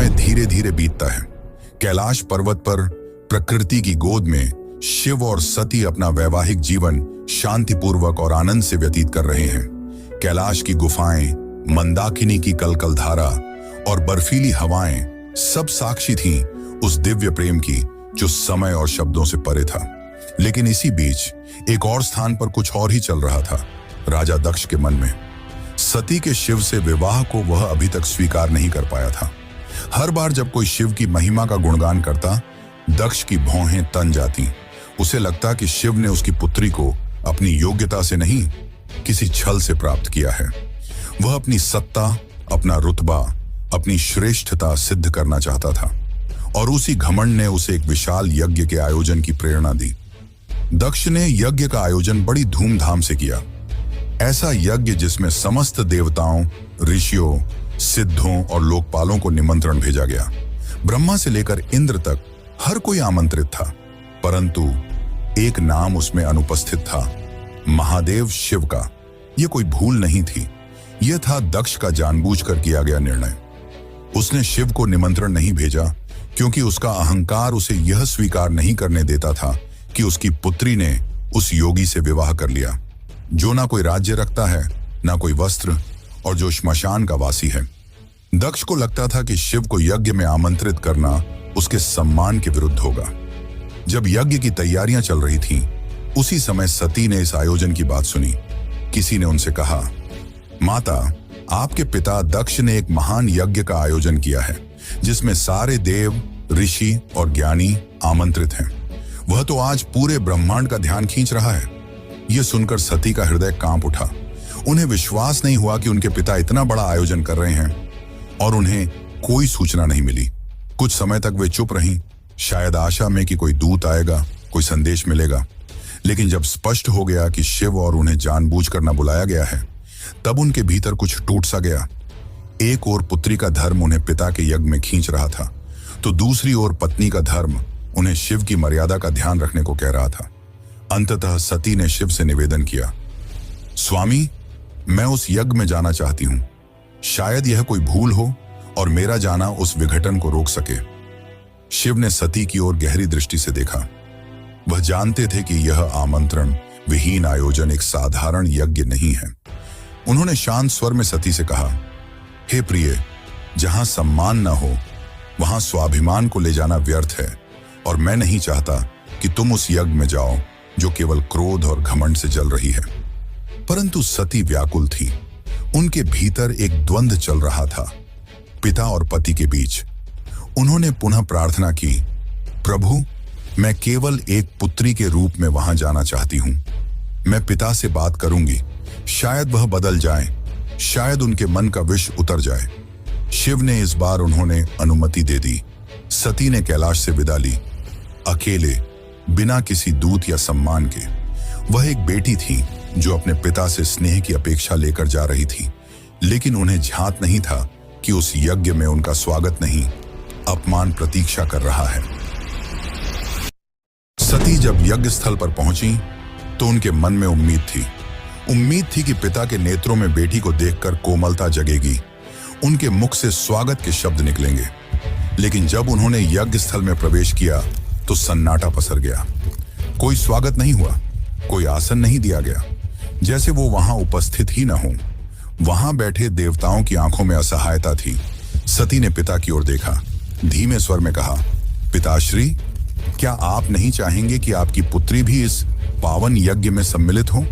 समय धीरे धीरे बीतता है। कैलाश पर्वत पर प्रकृति की गोद में शिव और सती अपना वैवाहिक जीवन शांतिपूर्वक और आनंद से व्यतीत कर रहे हैं। कैलाश की गुफाएं, मंदाकिनी की कलकल धारा और बर्फीली हवाएं सब साक्षी थीं उस दिव्य प्रेम की जो समय और शब्दों से परे था। लेकिन इसी बीच एक और स्थान पर कुछ और ही चल रहा था। राजा दक्ष के मन में सती के शिव से विवाह को वह अभी तक स्वीकार नहीं कर पाया था। हर बार जब कोई शिव की महिमा का गुणगान करता, दक्ष की भौहें तन जाती। उसे लगता कि शिव ने उसकी पुत्री को अपनी योग्यता से नहीं, किसी छल से प्राप्त किया है। वह अपनी सत्ता, अपना रुतबा, अपनी श्रेष्ठता सिद्ध करना चाहता था और उसी घमंड ने उसे एक विशाल यज्ञ के आयोजन की प्रेरणा दी। दक्ष ने यज्ञ का आयोजन बड़ी धूमधाम से किया। ऐसा यज्ञ जिसमें समस्त देवताओं, ऋषियों, सिद्धों और लोकपालों को निमंत्रण भेजा गया। ब्रह्मा से लेकर इंद्र तक हर कोई आमंत्रित था, परंतु एक नाम उसमें अनुपस्थित था, महादेव शिव का। यह कोई भूल नहीं थी, यह था दक्ष का जानबूझकर किया गया निर्णय। उसने शिव को निमंत्रण नहीं भेजा क्योंकि उसका अहंकार उसे यह स्वीकार नहीं करने देता था कि उसकी पुत्री ने उस योगी से विवाह कर लिया, जो ना कोई राज्य रखता है, ना कोई वस्त्र और जो श्मशान का वासी है। दक्ष को लगता था कि शिव को यज्ञ में आमंत्रित करना उसके सम्मान के विरुद्ध होगा। जब यज्ञ की तैयारियां चल रही थीं, उसी समय सती ने इस आयोजन की बात सुनी। किसी ने उनसे कहा, माता, आपके पिता दक्ष ने एक महान यज्ञ का आयोजन किया है जिसमें सारे देव, ऋषि और ज्ञानी आमंत्रित हैं। वह तो आज पूरे ब्रह्मांड का ध्यान खींच रहा है। यह सुनकर सती का हृदय कांप उठा। उन्हें विश्वास नहीं हुआ कि उनके पिता इतना बड़ा आयोजन कर रहे हैं और उन्हें कोई सूचना नहीं मिली। कुछ समय तक वे चुप रहीं, शायद आशा में कि कोई दूत आएगा, कोई संदेश मिलेगा। लेकिन जब स्पष्ट हो गया कि शिव और उन्हें जानबूझकर न बुलाया गया है, तब उनके भीतर कुछ टूट सा गया। एक ओर पुत्री का धर्म उन्हें पिता के यज्ञ में खींच रहा था, तो दूसरी ओर पत्नी का धर्म उन्हें शिव की मर्यादा का ध्यान रखने को कह रहा था। अंततः सती ने शिव से निवेदन किया, स्वामी, मैं उस यज्ञ में जाना चाहती हूं। शायद यह कोई भूल हो और मेरा जाना उस विघटन को रोक सके। शिव ने सती की ओर गहरी दृष्टि से देखा। वह जानते थे कि यह आमंत्रण विहीन आयोजन एक साधारण यज्ञ नहीं है। उन्होंने शांत स्वर में सती से कहा, हे प्रिय, जहां सम्मान न हो वहां स्वाभिमान को ले जाना व्यर्थ है और मैं नहीं चाहता कि तुम उस यज्ञ में जाओ जो केवल क्रोध और घमंड से जल रही है। परंतु सती व्याकुल थी। उनके भीतर एक द्वंद्व चल रहा था, पिता और पति के बीच। उन्होंने पुनः प्रार्थना की, प्रभु, मैं केवल एक पुत्री के रूप में वहां जाना चाहती हूं। मैं पिता से बात करूंगी, शायद वह बदल जाए, शायद उनके मन का विष उतर जाए। शिव ने इस बार उन्होंने अनुमति दे दी। सती ने कैलाश से विदा ली, अकेले, बिना किसी दूत या सम्मान के। वह एक बेटी थी जो अपने पिता से स्नेह की अपेक्षा लेकर जा रही थी, लेकिन उन्हें झांत नहीं था कि उस यज्ञ में उनका स्वागत नहीं, अपमान प्रतीक्षा कर रहा है। सती जब यज्ञ स्थल पर पहुंची तो उनके मन में उम्मीद थी कि पिता के नेत्रों में बेटी को देखकर कोमलता जगेगी, उनके मुख से स्वागत के शब्द निकलेंगे। लेकिन जब उन्होंने यज्ञ स्थल में प्रवेश किया तो सन्नाटा पसर गया। कोई स्वागत नहीं हुआ, कोई आसन नहीं दिया गया, जैसे वो वहां उपस्थित ही न हो। वहां बैठे देवताओं की आंखों में असहायता थी। सती ने पिता की ओर देखा, धीमे स्वर में कहा, पिताश्री, क्या आप नहीं चाहेंगे कि आपकी पुत्री भी इस पावन यज्ञ में सम्मिलित हो?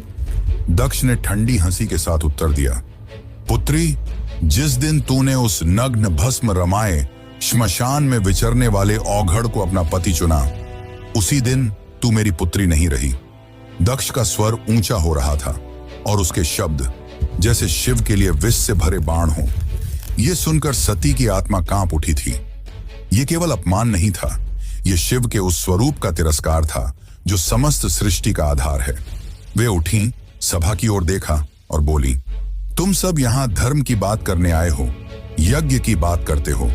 दक्ष ने ठंडी हंसी के साथ उत्तर दिया, पुत्री, जिस दिन तूने उस नग्न भस्म रमाए श्मशान में विचरने वाले औघड़ को अपना पति चुना, उसी दिन तू मेरी पुत्री नहीं रही। दक्ष का स्वर ऊंचा हो रहा था और उसके शब्द जैसे शिव के लिए विष से भरे बाण हो। यह सुनकर सती की आत्मा कांप उठी थी। यह केवल अपमान नहीं था, यह शिव के उस स्वरूप का तिरस्कार था जो समस्त सृष्टि का आधार है। वे उठी, सभा की ओर देखा और बोली, तुम सब यहां धर्म की बात करने आए हो, यज्ञ की बात करते हो,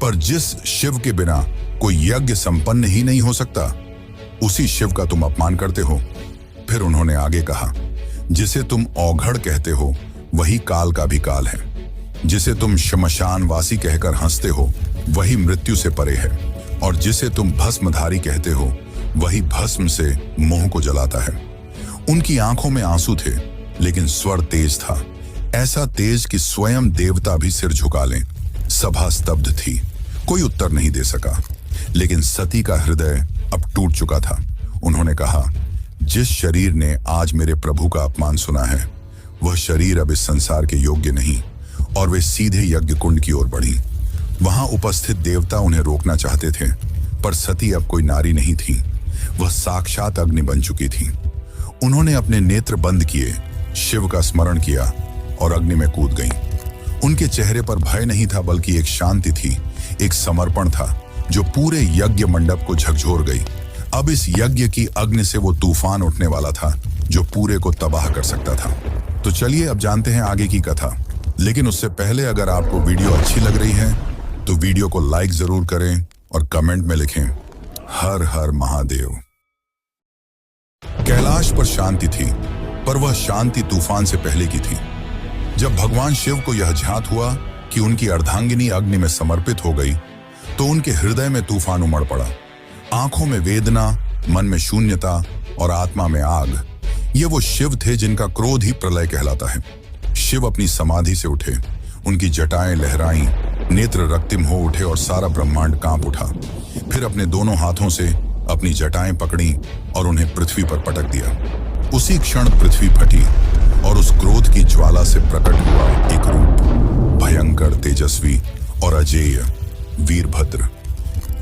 पर जिस शिव के बिना कोई यज्ञ संपन्न ही नहीं हो सकता, उसी शिव का तुम अपमान करते हो। फिर उन्होंने आगे कहा, जिसे तुम औघड़ कहते हो वही काल का भी काल है। जिसे तुम शमशानवासी कहकर हंसते हो वही मृत्यु से परे है, और जिसे तुम भस्मधारी कहते हो वही भस्म से मोह को जलाता है। उनकी आंखों में आंसू थे, लेकिन स्वर तेज था, ऐसा तेज कि स्वयं देवता भी सिर झुका लें। सभा स्तब्ध थी, कोई उत्तर नहीं दे सका, लेकिन सती का हृदय अब टूट चुका था। उन्होंने कहा, जिस शरीर ने आज मेरे प्रभु का अपमान सुना है वह शरीर अब इस संसार के योग्य नहीं, और वे सीधे यज्ञ कुंड की ओर बढ़ी। वहां उपस्थित देवता उन्हें रोकना चाहते थे, पर सती अब कोई नारी नहीं थी, वह साक्षात अग्नि बन चुकी थी। उन्होंने अपने नेत्र बंद किए, शिव का स्मरण किया और अग्नि में कूद गईं। उनके चेहरे पर भय नहीं था, बल्कि एक शांति थी, एक समर्पण था जो पूरे यज्ञ मंडप को झकझोर गई। अब इस यज्ञ की अग्नि से वो तूफान उठने वाला था जो पूरे को तबाह कर सकता था। तो चलिए अब जानते हैं आगे की कथा। लेकिन उससे पहले अगर आपको वीडियो अच्छी लग रही है तो वीडियो को लाइक जरूर करें और कमेंट में लिखें, हर हर महादेव। कैलाश पर शांति थी, पर वह शांति तूफान से पहले की थी। जब भगवान शिव को यह ज्ञात हुआ कि उनकी अर्धांगिनी अग्नि में समर्पित हो गई, तो उनके हृदय में तूफान उमड़ पड़ा। आंखों में वेदना, मन में शून्यता और आत्मा में आग। ये वो शिव थे जिनका क्रोध ही प्रलय कहलाता है। शिव अपनी समाधि से उठे, उनकी जटाएं लहराईं, नेत्र रक्तिम हो उठे और सारा ब्रह्मांड कांप उठा। फिर अपने दोनों हाथों से अपनी जटाएं पकड़ी और उन्हें पृथ्वी पर पटक दिया। उसी क्षण पृथ्वी फटी और उस क्रोध की ज्वाला से प्रकट हुआ एक रूप, भयंकर, तेजस्वी और अजेय, वीरभद्र।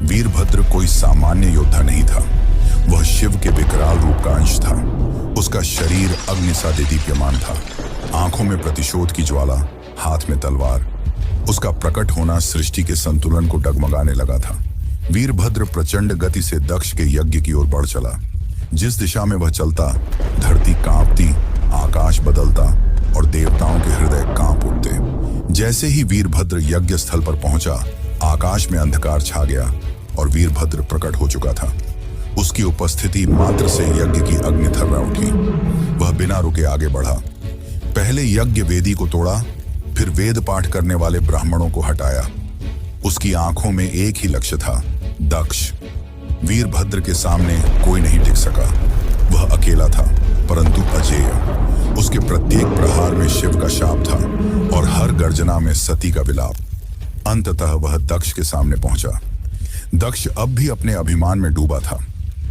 वीरभद्र कोई सामान्य योद्धा नहीं था, वह शिव के विकराल रूप का अंश था। उसका शरीर अग्नि सा दीप्यमान था, आंखों में प्रतिशोध की ज्वाला, हाथ में तलवार। उसका प्रकट होना सृष्टि के संतुलन को डगमगाने लगा था। वीरभद्र प्रचंड गति से दक्ष के यज्ञ की ओर बढ़ चला। जिस दिशा में वह चलता, धरती कांपती, आकाश बदलता और देवताओं के हृदय कांप उठते। जैसे ही वीरभद्र यज्ञ स्थल पर पहुंचा, आकाश में अंधकार छा गया और वीरभद्र प्रकट हो चुका था। उसकी उपस्थिति मात्र से यज्ञ की अग्नि थर्रा उठी। वह बिना रुके आगे बढ़ा। पहले यज्ञ वेदी को तोड़ा, फिर वेद पाठ करने वाले ब्राह्मणों को हटाया। उसकी आंखों में एक ही लक्ष्य था, दक्ष। वीरभद्र के सामने कोई नहीं टिक सका। वह अकेला था, परंतु अजेय। उसके प्रत्येक प्रहार में शिव का शाप था और हर गर्जना में सती का विलाप। अंततः वह दक्ष के सामने पहुंचा। दक्ष अब भी अपने अभिमान में डूबा था।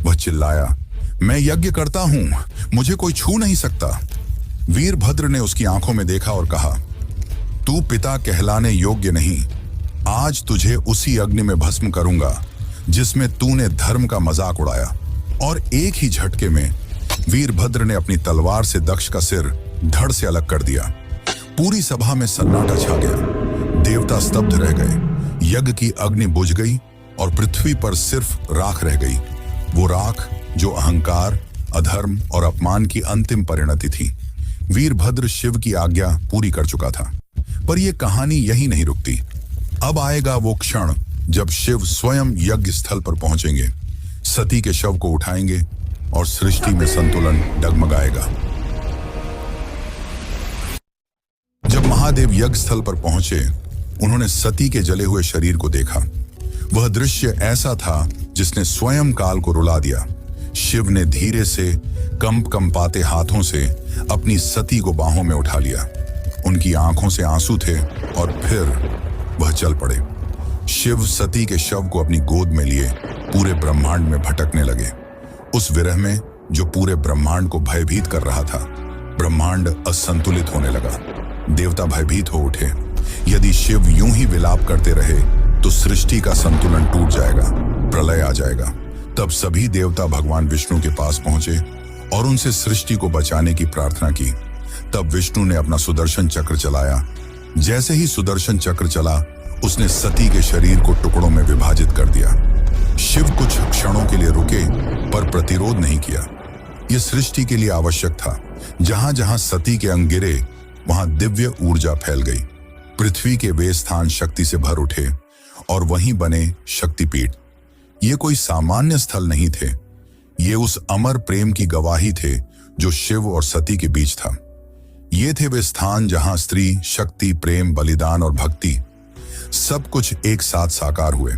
वह चिल्लाया, मैं यज्ञ करता हूं, मुझे कोई छू नहीं सकता। वीरभद्र ने उसकी आंखों में देखा और कहा, तू पिता कहलाने योग्य नहीं। आज तुझे उसी अग्नि में भस्म करूंगा जिसमें तूने धर्म का मजाक उड़ाया। और एक ही झटके में वीरभद्र ने अपनी तलवार से दक्ष का सिर धड़ से अलग कर दिया। पूरी सभा में सन्नाटा छा गया। देवता स्तब्ध रह गए। यज्ञ की अग्नि बुझ गई और पृथ्वी पर सिर्फ राख रह गई। वो राख जो अहंकार, अधर्म और अपमान की अंतिम परिणति थी। वीरभद्र शिव की आज्ञा पूरी कर चुका था, पर यह कहानी यही नहीं रुकती। अब आएगा वो क्षण जब शिव स्वयं यज्ञ स्थल पर पहुंचेंगे, सती के शव को उठाएंगे और सृष्टि में संतुलन डगमगाएगा। जब महादेव यज्ञ स्थल पर पहुंचे, उन्होंने सती के जले हुए शरीर को देखा। वह दृश्य ऐसा था जिसने स्वयं काल को रुला दिया। शिव ने धीरे से कंपाते हाथों से अपनी सती को बाहों में उठा लिया। उनकी आंखों से आंसू थे और फिर वह चल पड़े। शिव सती के शव को अपनी गोद में लिए पूरे ब्रह्मांड में भटकने लगे। उस विरह में जो पूरे ब्रह्मांड को भयभीत कर रहा था, ब्रह्मांड असंतुलित होने लगा। देवता भयभीत हो उठे। यदि शिव यूं ही विलाप करते रहे तो सृष्टि का संतुलन टूट जाएगा, प्रलय आ जाएगा। तब सभी देवता भगवान विष्णु के पास पहुंचे और उनसे सृष्टि को बचाने की प्रार्थना की। तब विष्णु ने अपना सुदर्शन चक्र चलाया। जैसे ही सुदर्शन चक्र चला, उसने सती के शरीर को टुकड़ों में विभाजित कर दिया। शिव कुछ क्षणों के लिए रुके, पर प्रतिरोध नहीं किया। यह सृष्टि के लिए आवश्यक था। जहां जहां सती के अंग गिरे, वहां दिव्य ऊर्जा फैल गई। पृथ्वी के वे स्थान शक्ति से भर उठे और वहीं बने शक्तिपीठ। ये कोई सामान्य स्थल नहीं थे। ये उस अमर प्रेम की गवाही थे जो शिव और सती के बीच था। ये थे वे स्थान जहां स्त्री, शक्ति, प्रेम, बलिदान और भक्ति सब कुछ एक साथ साकार हुए।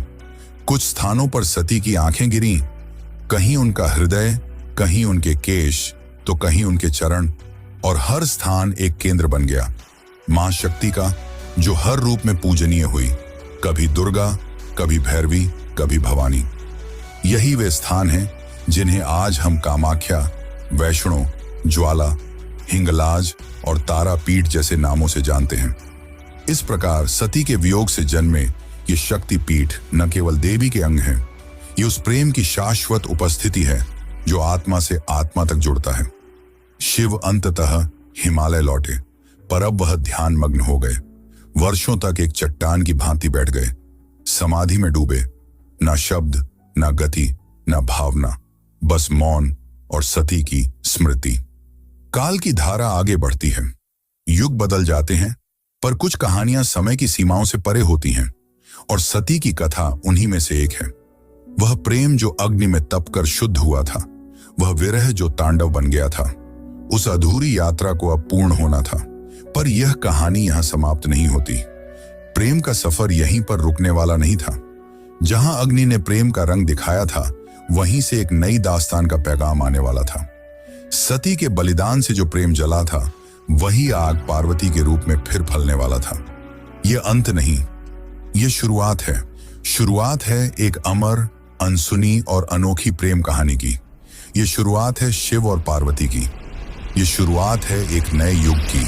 कुछ स्थानों पर सती की आंखें गिरी, कहीं उनका हृदय, कहीं उनके केश, तो कहीं उनके चरण, और हर स्थान एक केंद्र बन गया मां शक्ति का, जो हर रूप में पूजनीय हुई, कभी दुर्गा, कभी भैरवी, कभी भवानी। यही वे स्थान हैं जिन्हें आज हम कामाख्या, वैष्णो, ज्वाला, हिंगलाज और तारापीठ जैसे नामों से जानते हैं। इस प्रकार सती के वियोग से जन्मे ये शक्ति पीठ न केवल देवी के अंग हैं, ये उस प्रेम की शाश्वत उपस्थिति है जो आत्मा से आत्मा तक जुड़ता है। शिव अंततः हिमालय लौटे, पर अब वह ध्यान मग्न हो गए। वर्षों तक एक चट्टान की भांति बैठ गए, समाधि में डूबे, ना शब्द, ना गति, ना भावना, बस मौन और सती की स्मृति। काल की धारा आगे बढ़ती है, युग बदल जाते हैं, पर कुछ कहानियां समय की सीमाओं से परे होती हैं, और सती की कथा उन्हीं में से एक है। वह प्रेम जो अग्नि में तपकर शुद्ध हुआ था, वह विरह जो तांडव बन गया था। उस अधूरी यात्रा को अब पूर्ण होना था, पर यह कहानी यहां समाप्त नहीं होती। प्रेम का सफर यहीं पर रुकने वाला नहीं था। जहां अग्नि ने प्रेम का रंग दिखाया था, वहीं से एक नई दास्तान का पैगाम आने वाला था। सती के बलिदान से जो प्रेम जला था, वही आग पार्वती के रूप में फिर फलने वाला था। यह अंत नहीं, यह शुरुआत है। शुरुआत है एक अमर, अनसुनी और अनोखी प्रेम कहानी की। यह शुरुआत है शिव और पार्वती की। यह शुरुआत है एक नए युग की।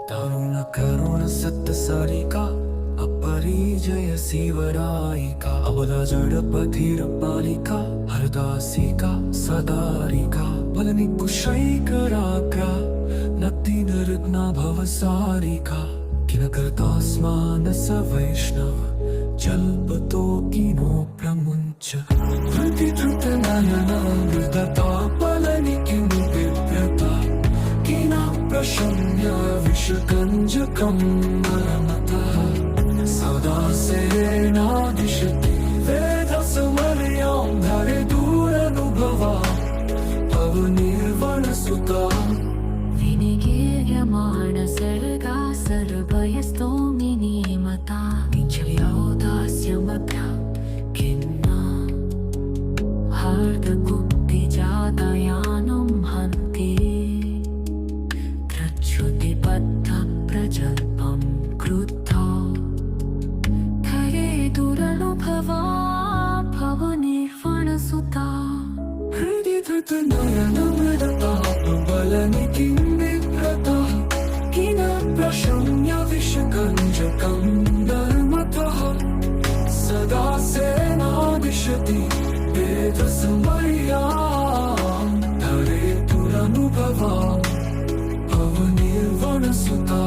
दारुण करुण सत्य सारिका अपरिजय शिवरायिका अबला जड़ पथिर पालिका हरदासिका सदारिका बलनि कुशैकराग्रा नक्ति नृत्ना भवसारिका किन कर्तास्मान स वैष्णव जल्पतो किनो प्रमुञ्च धृति धृत नयना मृदता बलनि किं बिभ्रता किना प्रशम्य विषकञ्जकं मरमतः सदा सेनादिशति वेदसमर्यां धरे दूरनुभवा पवनिर्वणसुता विनिगीर्यमाण सर्गा सर्वयस्तोमिनी मता निचयोदास्यमभ्या खिन्ना हार्दकुक्तिजातयानं हन्ति प्रजल्पं क्रुद्धा धरे दुरनुभवा भवनिर्वणसुता हृदि धृतनयनमृदता बलनि किं बिभ्रता किन प्रशम्य विषकञ्जकं धर्मतः सदा सेनादिशति वेदसमर्यां धरे दुरनुभवा पवनिर्वणसुता